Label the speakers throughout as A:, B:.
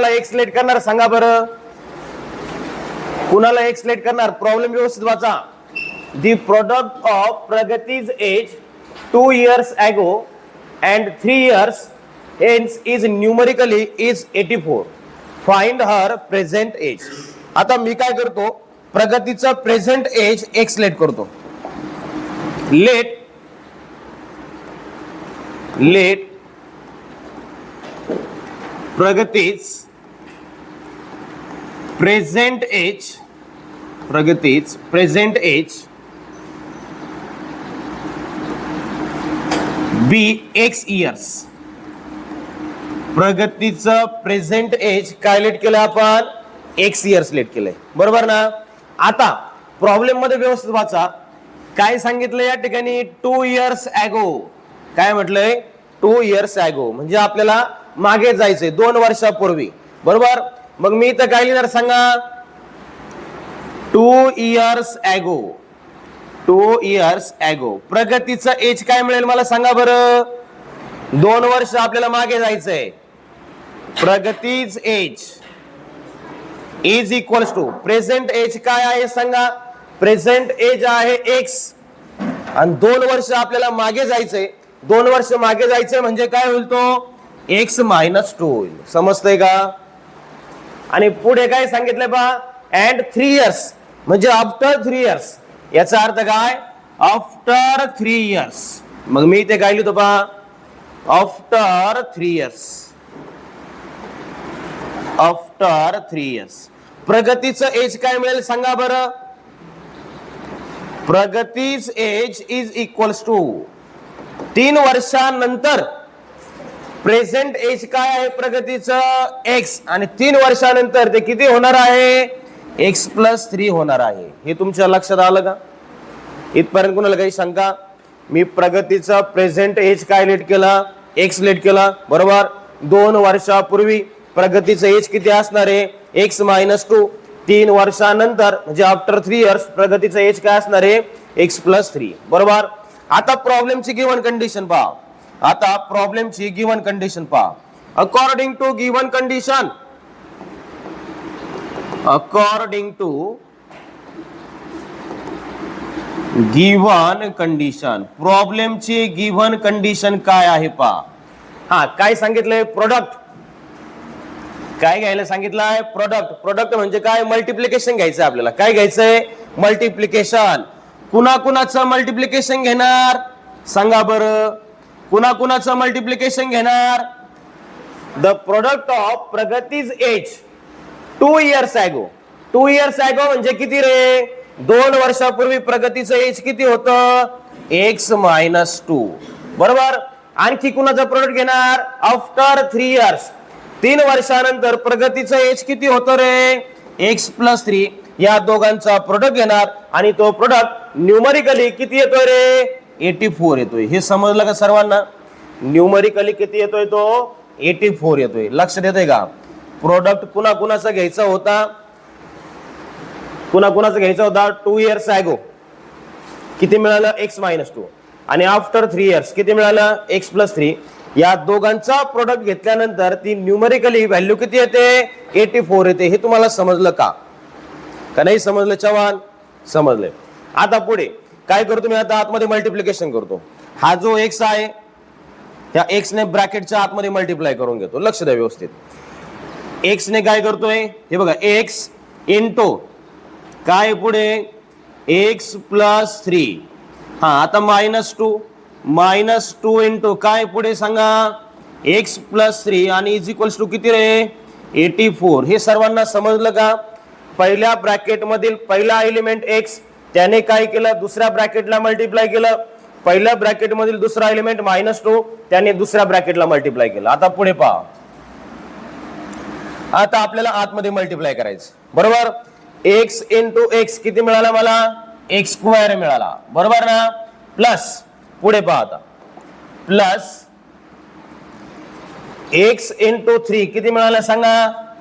A: एक सिलेक्ट करणार सांगा बरं, कुणाला एक सिलेक्ट करणार? प्रॉब्लेम व्यवस्थित वाचा. The product of Pragati's age 2 years ago and 3 years hence is numerically is 84. Find her present age. आता मी काय करतो, प्रगतीचा प्रेझेंट एज एक सिलेक्ट करतो. लेट प्रगतीज प्रेझेंट एज बी एक्स इयर्स. प्रगतीचं प्रेझेंट एज काय लेट केलं आपण? एक्स इयर्स लेट केलंय, बरोबर ना. आता प्रॉब्लेम मध्ये व्यवस्थित वाचा. काय सांगितलं या ठिकाणी? 2 years ago. काय म्हटलंय? 2 years ago म्हणजे आपल्याला मागे जायचंय 2 वर्षापूर्वी, बरोबर. मग मी इथं काय लिहिणार सांगा? 2 years ago. 2 years ago. प्रगतीचं एज काय मिळेल मला सांगा बरं? 2 वर्ष आपल्याला मागे जायचंय. Pragati's age is equals to present age काय आहे सांगा? प्रेझेंट एज आहे एक्स आणि 2 वर्ष आपल्याला मागे जायचंय. 2 वर्ष मागे जायचंय म्हणजे काय होईल? तो एक्स मायनस 2 होईल. समजतंय का? आणि पुढे काय सांगितलंय पहा? अँड 3 years म्हणजे आफ्टर 3 years. याचा अर्थ काय? After 3 years. मग मी इथे काय लिहितो पहा? After 3 years. After 3 years. प्रगतीचं एज काय मिळेल सांगा बरं? प्रगतीज एज इज इक्वल्स टू 3 वर्षानंतर प्रेझेंट एज काय आहे प्रगतीचं? एक्स. आणि 3 वर्षानंतर ते किती होणार आहे? एक्स प्लस 3 होणार आहे. हे तुमच्या लक्षात आलं का? इथपर्यंत कुणाला काही शंका? मी प्रगतीचा प्रेझेंट एज काय लेट केला? एक्स लेट केला, बरोबर. 2 वर्षापूर्वी प्रगतीचं एज किती असणार आहे? X minus 2. 3 वर्षानंतर म्हणजे आफ्टर 3 years प्रगतीचं एज काय असणार आहे? एक्स प्लस 3, बरोबर. आता प्रॉब्लेमची गिव्हन कंडिशन पहा. आता प्रॉब्लेमची गिव्हन कंडिशन पहा. According to given condition, according to given condition, प्रॉब्लेमची गिव्हन कंडिशन काय आहे पहा. हा काय सांगितलंय? प्रोडक्ट. काय घ्यायला सांगितलंय? प्रोडक्ट. प्रोडक्ट म्हणजे काय? मल्टिप्लिकेशन घ्यायचं आपल्याला. काय घ्यायचंय? मल्टिप्लिकेशन. कुणाकुणाचं मल्टिप्लिकेशन घेणार सांगा बरं? कुणाकुणाचं मल्टिप्लिकेशन घेणार? The product of Pragati's age 2 years ago. 2 years ago म्हणजे किती रे? 2 वर्षापूर्वी प्रगतीचं एज किती होतं? एक्स मायनस 2, बरोबर. आणखी कुणाचं प्रोडक्ट घेणार? After 3 years. 3 वर्षानंतर प्रगतीचं एज किती होतं रे? X plus 3. या दोघांचा प्रोडक्ट घेणार आणि तो प्रोडक्ट न्यूमरिकली किती येतोय रे? 84 येतोय. हे समजलं का सर्वांना? न्यूमरिकली किती येतोय? तो 84 येतोय. लक्षात येतंय का? प्रोडक्ट कुणाकुणाचा घ्यायचा होता? कुणाकुणाचा घ्यायचा होता? 2 years ago किती मिळालं? X minus 2. आणि आफ्टर 3 years किती मिळालं? X plus 3. या दोघांचा प्रोडक्ट घेतल्यानंतर ती न्यूमरिकली व्हॅल्यू किती येते? 84 येते. हे तुम्हाला समजलं का नाही समजलं चव्हाण? समजलंय. आता पुढे काय करतो मी? आता आतमध्ये मल्टिप्लिकेशन करतो. हा जो एक्स आहे त्या एक्स ने ब्रॅकेटच्या आतमध्ये मल्टिप्लाय करून घेतो. लक्ष द्या व्यवस्थित. एक्स ने काय करतोय? हे बघा, एक्स इंटू काय पुढे? X plus 3. हा आता -2. -2 इंटू काय पुढे सांगा? एक्स प्लस 3 आणि इज इक्वल्स टू किती रे? 84. हे सर्वांना समजलं का? पहिल्या ब्रॅकेट मधील पहिला एलिमेंट एक्स, त्याने काय केलं? दुसऱ्या ब्रॅकेटला मल्टिप्लाय केलं. पहिल्या ब्रॅकेट मधील दुसरा एलिमेंट -2, त्याने दुसऱ्या ब्रॅकेटला मल्टिप्लाय केलं. आता पुढे पहा. आता आपल्याला आतमध्ये मल्टिप्लाय करायचं, बरोबर. एक्स इंटू एक्स किती मिळाला मला? एक्स स्क्वेअर मिळाला, बरोबर ना. प्लस पुढे पहा आता, प्लस एक्स इंटू 3 किती मिळाला सांगा?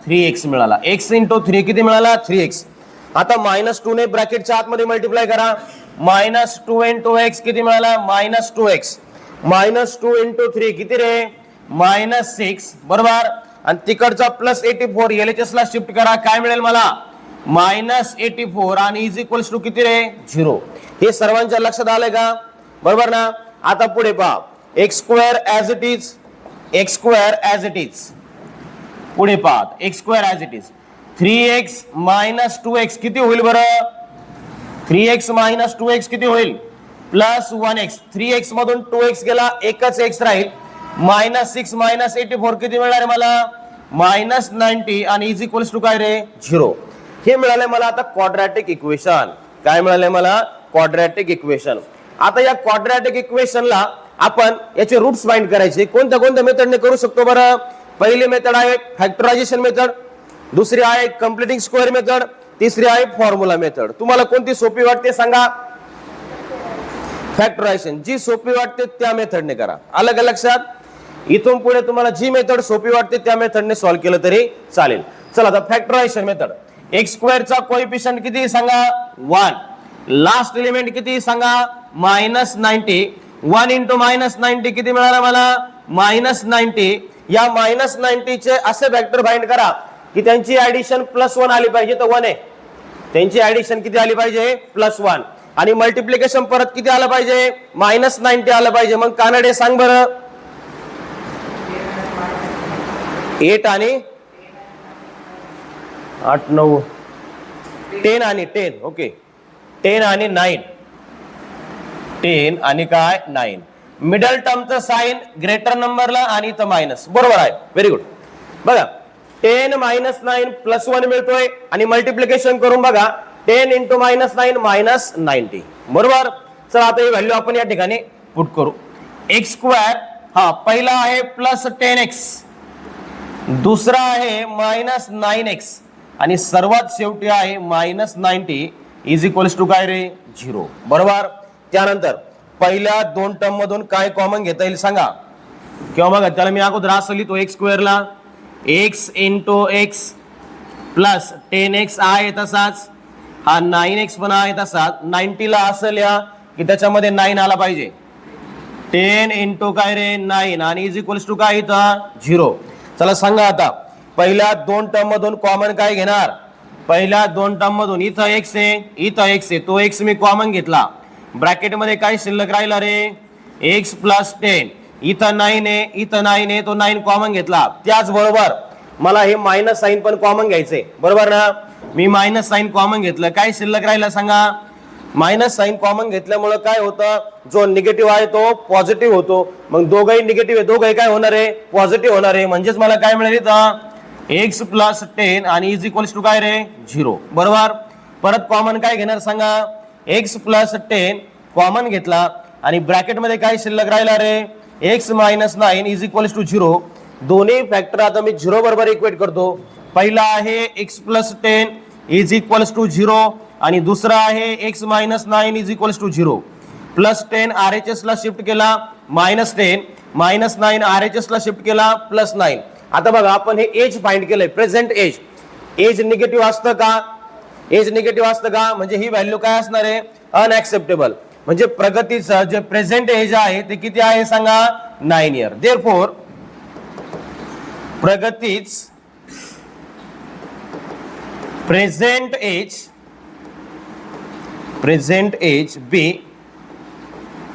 A: 3x मिळाला. एक्स इंटू 3 किती मिळाला? 3x. आता -2 ने ब्रॅकेटच्या आतमध्ये मल्टिप्लाय करा. -2 इंटू एक्स किती मिळाला? -2x. -2 इंटू 3 किती रे? -6, बरोबर. आणि तिकडचा +84 LHS ला शिफ्ट करा, काय मिळेल मला -84 आणि इज इक्वल्स टू किती रे 0. हे सर्वांच्या लक्षात आलंय का? बरोबर ना. आता पुढे पहा x² as it is, x² as it is. पुढे पहा x² as it is 3x - 2x किती होईल बरं? 3x - 2x किती होईल? +1x. 3x मधून 2x गेला, एकच x राहील. -6 - 84 किती मिळणार आहे मला? -90 आणि इज इक्वल्स टू काय रे 0. हे मिळालंय मला आता क्वाड्रॅटिक इक्वेशन. काय मिळालंय मला? Quadratic equation. आता या क्वाड्रॅटिक इक्वेशनला आपण याचे रूट्स फाइंड करायचे. कोणत्या कोणत्या मेथडने करू शकतो बरं? पहिली मेथड आहे फॅक्टरायझेशन मेथड, दुसरी आहे कम्प्लिटिंग स्क्वेअर मेथड, तिसरी आहे फॉर्म्युला मेथड. तुम्हाला कोणती सोपी वाटते सांगा? फॅक्टरायझेशन. जी सोपी वाटते त्या मेथडने करा. आलं का लक्षात? इथून पुढे तुम्हाला जी मेथड सोपी वाटते त्या मेथडने सॉल्व्ह केलं तरी चालेल. चला आता फॅक्टरायझेशन मेथड. x² चा कोएफिशियंट किती सांगा? 1. लास्ट एलिमेंट किती सांगा? -90. 1 × -90 किती मिळाला मला? -90. या -90 चे असे फॅक्टर फाइंड करा की त्यांची ऍडिशन +1 आली पाहिजे. तर 1 आहे, त्यांची ऍडिशन किती आली पाहिजे? +1. आणि मल्टिप्लिकेशन परत किती आलं पाहिजे? -90 आलं पाहिजे. मग कानडे सांग बरं. 8 आणि 8 9 10 आणि 10. ओके 10 आणि 9. 10 आणि काय 9. मिडल टर्मचं साइन ग्रेटर नंबरला आणि इथं मायनस. बरोबर आहे, व्हेरी गुड. बघा 10 - 9 +1 मिळतोय आणि मल्टिप्लिकेशन करून बघा 10 × -9 -90. बरोबर. चला आता ही व्हॅल्यू आपण या ठिकाणी पुट करू. x² हा पहिला आहे +10x, दुसरा आहे -9x आणि सर्वात शेवटी आहे -90 इज इक्वल्स टू काय रे 0. बरोबर. त्यानंतर पहिल्या दोन टर्म मधून काय कॉमन घेता येईल सांगा? किंवा बघा त्याला मी अगोदर असं लिहितो x² ला x × x प्लस 10x आहे तसाच, हा 9x पण आहे तसाच. 90 ला असं लिहा की त्याच्यामध्ये 9 आला पाहिजे. 10 × काय रे 9 आणि इज इक्वल्स टू काय इथं 0. चला सांगा आता पहिल्या दोन टर्म मधून कॉमन काय घेणार? पहिल्या दोन टर्म मधून इथं x आहे, इथं x आहे, तो x मी कॉमन घेतला. ब्रॅकेट मध्ये काय शिल्लक राहिला रे? x + 10. इथं 9 आहे, इथं 9 आहे, तो 9 कॉमन घेतला. त्याचबरोबर मला हे मायनस साइन पण कॉमन घ्यायचंय. बरोबर ना. मी मायनस साइन कॉमन घेतलं, काय शिल्लक राहिला सांगा? मायनस साइन कॉमन घेतल्यामुळे काय होतं? जो निगेटिव्ह आहे तो पॉझिटिव्ह होतो. मग दोघंही निगेटिव्ह आहे, दोघंही काय होणार आहे? पॉझिटिव्ह होणार आहे. म्हणजेच मला काय मिळेल इथं x + 10 आणि इज इक्वल्स टू काय रे 0. बरोबर. परत कॉमन काय घेणार सांगा? x + 10 कॉमन घेतला आणि ब्रॅकेट मध्ये काय शिल्लक राहिला रे? x - 9 is equals to 0. दोन्ही फॅक्टर आता मी 0 बरोबर इक्वेट करतो. पहिला आहे x + 10 इज इक्वल्स टू 0 आणि दुसरा आहे x - 9 is equals to 0. +10 RHS ला शिफ्ट केला, -10 -9 RHS ला शिफ्ट केला, +9. आता बघा आपण हे एज फाइंड केलंय, प्रेझेंट एज. एज निगेटिव्ह असतं का? एज निगेटिव्ह असतं का? म्हणजे ही व्हॅल्यू काय असणार आहे? अनएक्सेप्टेबल. म्हणजे प्रगतीचं जे प्रेझेंट एज आहे ते किती आहे सांगा? 9 इयर. देअरफॉर प्रगतीच प्रेझेंट एज बी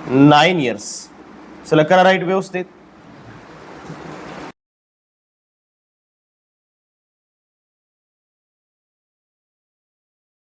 A: 9 इयर्स. चला करा राईट व्यवस्थित.